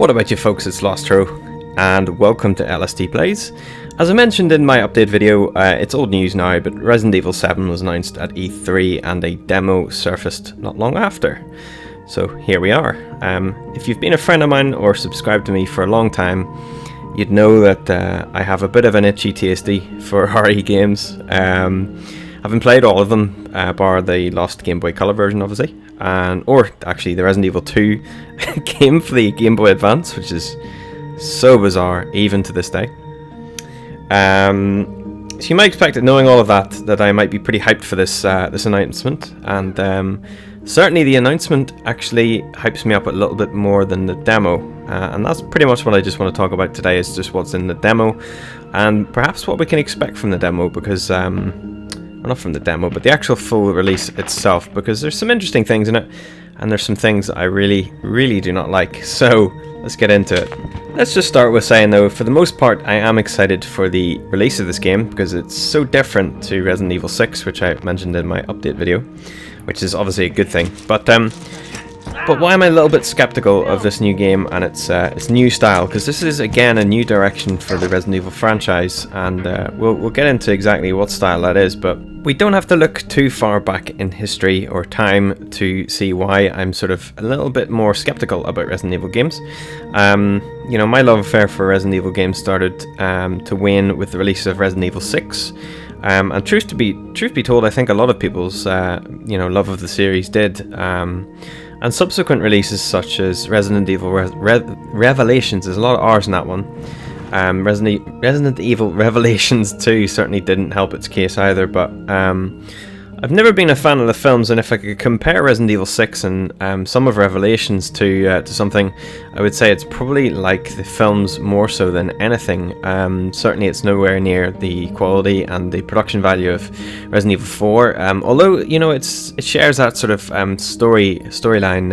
What about you folks, it's Lostarot, and welcome to LST Plays. As I mentioned in my update video, it's old news now, but Resident Evil 7 was announced at E3 and a demo surfaced not long after. So here we are. If you've been a friend of mine or subscribed to me for a long time, you'd know that I have a bit of an itchy tasty for RE games. I haven't played all of them, bar the lost Game Boy Color version, obviously, or actually the Resident Evil 2 game for the Game Boy Advance, which is so bizarre, even to this day. So you might expect, knowing all of that I might be pretty hyped for this this announcement, and certainly the announcement actually hypes me up a little bit more than the demo, and that's pretty much what I just want to talk about today, is just what's in the demo, and perhaps what we can expect from the demo, because well, not from the demo, but the actual full release itself, because there's some interesting things in it, and there's some things I really do not like. So let's get into it. Let's just start with saying, though, for the most part, I am excited for the release of this game, because it's so different to Resident Evil 6, which I mentioned in my update video, which is obviously a good thing. But why am I a little bit skeptical of this new game and its new style? Because this is, again, a new direction for the Resident Evil franchise, and we'll get into exactly what style that is, but we don't have to look too far back in history or time to see why I'm sort of a little bit more skeptical about Resident Evil games. You know, my love affair for Resident Evil games started to wane with the release of Resident Evil 6. And truth be told, I think a lot of people's love of the series did. And subsequent releases such as Resident Evil Revelations, there's a lot of R's in that one. Resident Evil Revelations 2 certainly didn't help its case either, but I've never been a fan of the films, and if I could compare Resident Evil 6 and some of Revelations to something, I would say it's probably like the films more so than anything. Certainly it's nowhere near the quality and the production value of Resident Evil 4, although, you know, it shares that sort of storyline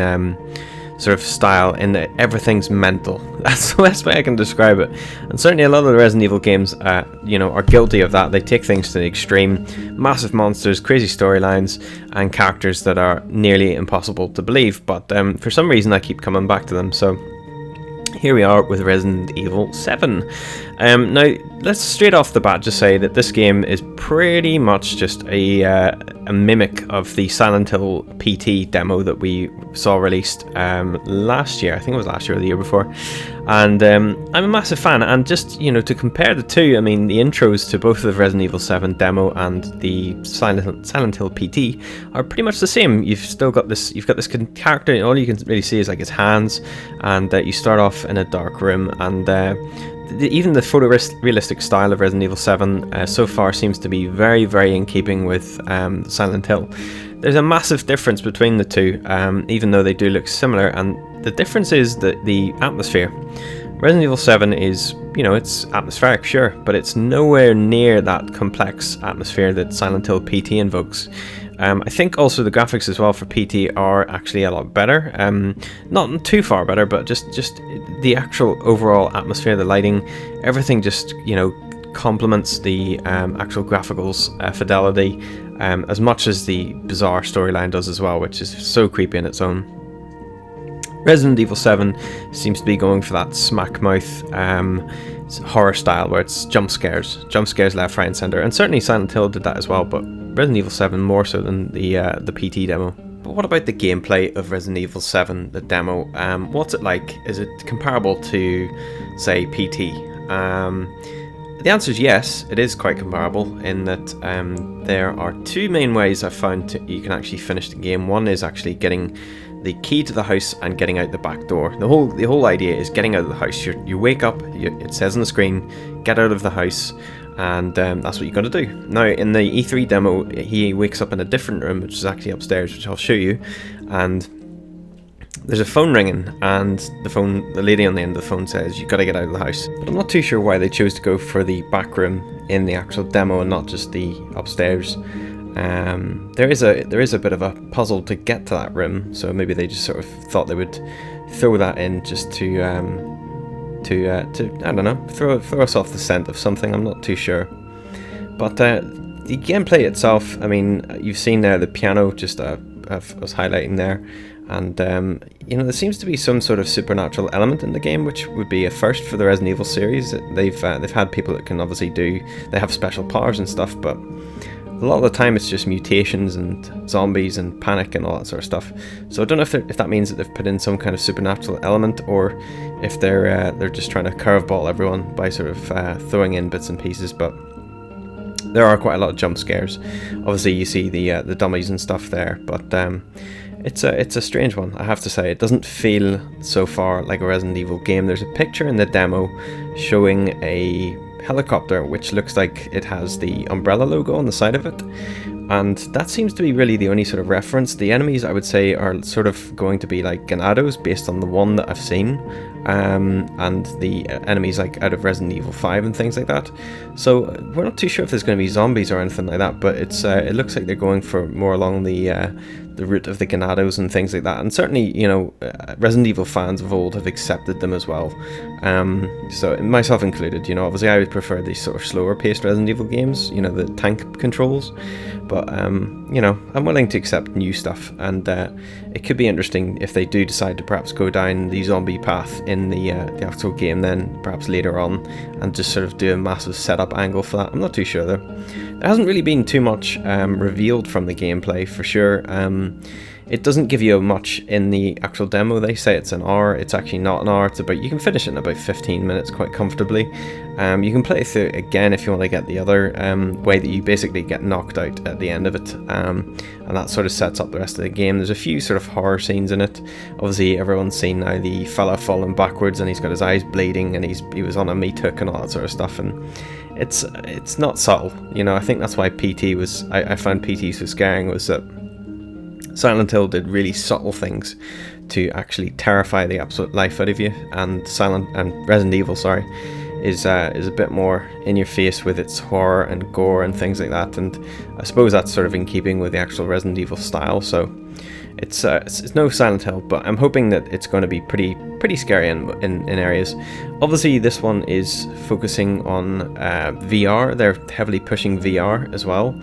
sort of style in that everything's mental. That's the best way I can describe it. And certainly a lot of the Resident Evil games, are guilty of that. They take things to the extreme. Massive monsters, crazy storylines, and characters that are nearly impossible to believe. But for some reason I keep coming back to them. So here we are with Resident Evil 7. Now, let's straight off the bat just say that this game is pretty much just a mimic of the Silent Hill PT demo that we saw released last year. I think it was last year or the year before. And I'm a massive fan. And just, you know, to compare the two, I mean, the intros to both the Resident Evil 7 demo and the Silent Hill PT are pretty much the same. You've got this character, and all you can really see is like his hands, and you start off in a dark room, and even the photorealistic style of Resident Evil 7 so far seems to be very, very in keeping with Silent Hill. There's a massive difference between the two, even though they do look similar, and the difference is that the atmosphere. Resident Evil 7 is, you know, it's atmospheric, sure, but it's nowhere near that complex atmosphere that Silent Hill PT invokes. I think also the graphics as well for PT are actually a lot better. Not too far better, but just the actual overall atmosphere, the lighting, everything just, you know, complements the actual graphicals fidelity as much as the bizarre storyline does as well, which is so creepy in its own. Resident Evil 7 seems to be going for that smack mouth horror style, where it's jump scares left, right, and center, and certainly Silent Hill did that as well, but Resident Evil 7 more so than the PT demo. But what about the gameplay of Resident Evil 7, the demo? What's it like? Is it comparable to, say, PT? The answer is yes, it is quite comparable in that there are two main ways I've found you can actually finish the game. One is actually getting the key to the house and getting out the back door. The whole idea is getting out of the house. You wake up, it says on the screen, get out of the house, and that's what you're going to do. Now, in the E3 demo, he wakes up in a different room, which is actually upstairs, which I'll show you, and there's a phone ringing, and the lady on the end of the phone says, you've got to get out of the house. But I'm not too sure why they chose to go for the back room in the actual demo and not just the upstairs. There is a bit of a puzzle to get to that room, so maybe they just sort of thought they would throw that in just to I don't know, throw us off the scent of something. I'm not too sure. But the gameplay itself, I mean, you've seen there the piano, just I was highlighting there, And you know, there seems to be some sort of supernatural element in the game, which would be a first for the Resident Evil series. They've had people that can obviously they have special powers and stuff, but a lot of the time it's just mutations and zombies and panic and all that sort of stuff. So I don't know if that means that they've put in some kind of supernatural element, or if they're just trying to curveball everyone by sort of throwing in bits and pieces. But there are quite a lot of jump scares. Obviously, you see the dummies and stuff there, but it's a strange one, I have to say. It doesn't feel so far like a Resident Evil game. There's a picture in the demo showing a helicopter which looks like it has the Umbrella logo on the side of it, and that seems to be really the only sort of reference. The enemies, I would say, are sort of going to be like Ganados based on the one that I've seen, and the enemies like out of Resident Evil 5 and things like that. So we're not too sure if there's going to be zombies or anything like that, but it looks like they're going for more along the route of the Ganados and things like that. And certainly, you know, Resident Evil fans of old have accepted them as well. So myself included, you know, obviously I would prefer these sort of slower paced Resident Evil games, you know, the tank controls. But, you know, I'm willing to accept new stuff, and it could be interesting if they do decide to perhaps go down the zombie path in the actual game then, perhaps later on, and just sort of do a massive setup angle for that. I'm not too sure though. There hasn't really been too much revealed from the gameplay, for sure. It doesn't give you much in the actual demo. They say it's an hour. It's actually not an hour. You can finish it in about 15 minutes quite comfortably. You can play through it again if you want to get the other way that you basically get knocked out at the end of it, and that sort of sets up the rest of the game. There's a few sort of horror scenes in it. Obviously everyone's seen now the fella falling backwards and he's got his eyes bleeding and he was on a meat hook and all that sort of stuff, and it's not subtle, you know. I think that's why I found PT so scaring, was that Silent Hill did really subtle things to actually terrify the absolute life out of you, and Resident Evil, is a bit more in your face with its horror and gore and things like that, and I suppose that's sort of in keeping with the actual Resident Evil style. So it's no Silent Hill, but I'm hoping that it's going to be pretty scary in areas. Obviously this one is focusing on VR. They're heavily pushing VR as well,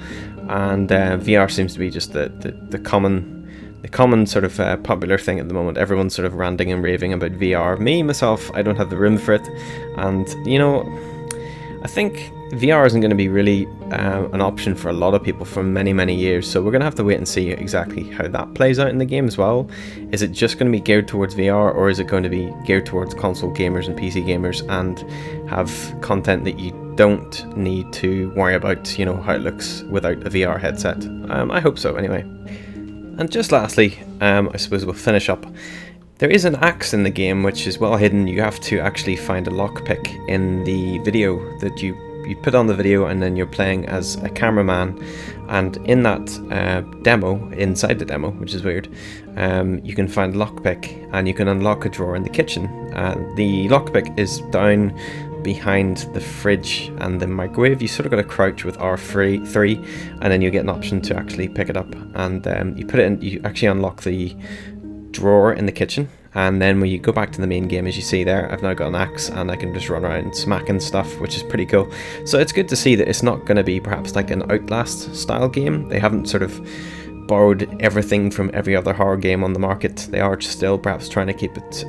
and VR seems to be just the common sort of popular thing at the moment. Everyone's sort of ranting and raving about VR. Myself, I don't have the room for it, and you know, I think VR isn't going to be really an option for a lot of people for many years, so we're going to have to wait and see exactly how that plays out in the game as well. Is it just going to be geared towards VR, or is it going to be geared towards console gamers and PC gamers and have content that you don't need to worry about, you know, how it looks without a VR headset? I hope so anyway. And just lastly, I suppose we'll finish up. There is an axe in the game which is well hidden. You have to actually find a lockpick in the video that you put on the video, and then you're playing as a cameraman, and in that demo, inside the demo, which is weird, you can find a lockpick and you can unlock a drawer in the kitchen. The lockpick is down behind the fridge and the microwave. You sort of got to crouch with R3, and then you get an option to actually pick it up, and you put it in. You actually unlock the drawer in the kitchen, and then when you go back to the main game, as you see there, I've now got an axe and I can just run around smacking stuff, which is pretty cool. So it's good to see that it's not going to be perhaps like an Outlast style game. They haven't sort of borrowed everything from every other horror game on the market. They are still perhaps trying to keep it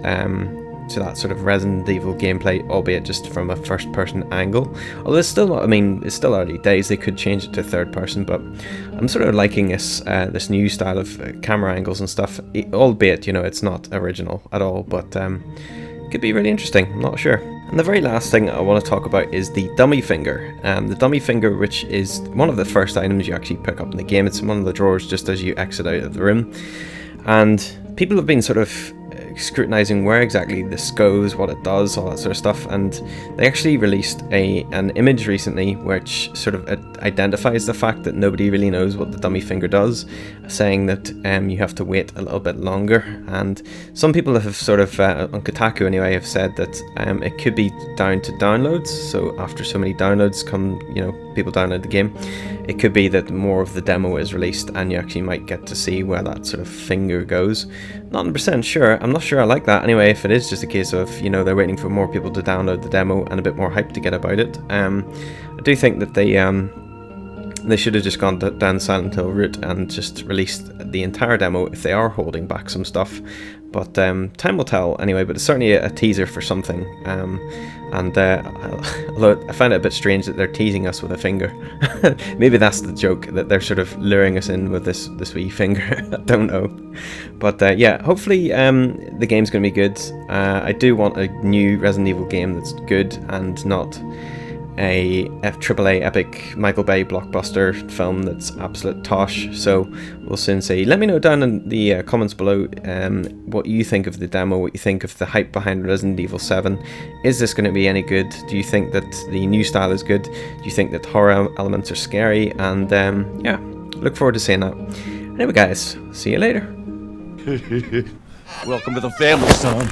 to that sort of Resident Evil gameplay, albeit just from a first-person angle. Although it's still not, I mean, it's still early days. They could change it to third person, but I'm sort of liking this new style of camera angles and stuff, albeit, you know, it's not original at all, but it could be really interesting. I'm not sure. And the very last thing I want to talk about is the dummy finger. The dummy finger, which is one of the first items you actually pick up in the game. It's in one of the drawers just as you exit out of the room. And people have been sort of scrutinizing where exactly this goes, what it does, all that sort of stuff, and they actually released an image recently which sort of identifies the fact that nobody really knows what the dummy finger does, saying that you have to wait a little bit longer. And some people have sort of on Kotaku anyway have said that it could be down to downloads. So after so many downloads come, you know, people download the game, it could be that more of the demo is released and you actually might get to see where that sort of finger goes. Not 100% sure. I'm not sure I like that anyway, if it is just a case of, you know, they're waiting for more people to download the demo and a bit more hype to get about it. I do think that they They should have just gone down the Silent Hill route and just released the entire demo if they are holding back some stuff. But time will tell anyway, but it's certainly a teaser for something. Although I find it a bit strange that they're teasing us with a finger. Maybe that's the joke, that they're sort of luring us in with this wee finger. I don't know. But yeah, hopefully the game's going to be good. I do want a new Resident Evil game that's good and not a AAA epic Michael Bay blockbuster film that's absolute tosh. So we'll soon see. Let me know down in the comments below what you think of the demo, what you think of the hype behind Resident Evil 7. Is this going to be any good? Do you think that the new style is good? Do you think that horror elements are scary? And yeah, look forward to seeing that. Anyway guys, see you later. Welcome to the family, son.